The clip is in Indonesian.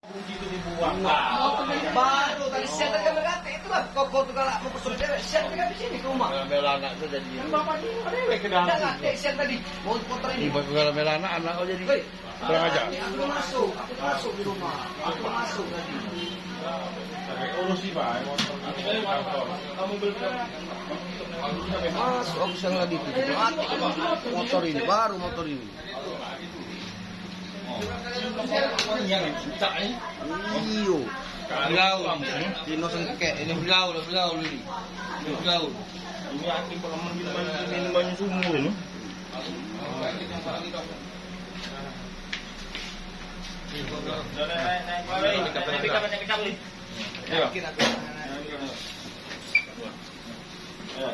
Begitu dibuang. Baru tadi siang tadi kami kata itu lah kau tuh kalau mau pesuruh cewek siang tadi kami sini ke rumah. Bela anak tuh jadi. Bapak ini ada ke dalam. Enggak nggak siang tadi mau motor ini. Bela anak kau jadi. Hei, Kurang aja. Aku masuk di rumah. Aku masuk tadi. Urus sih Pak. Kamu beli Masuk aku siang lagi itu. Mati motor ini baru motor ini. Iyo. Gaul. Dino sengkek ini Gaul ini. Gaul. ini aki pengaman minuman sumur ini. Yakin aku. Ya.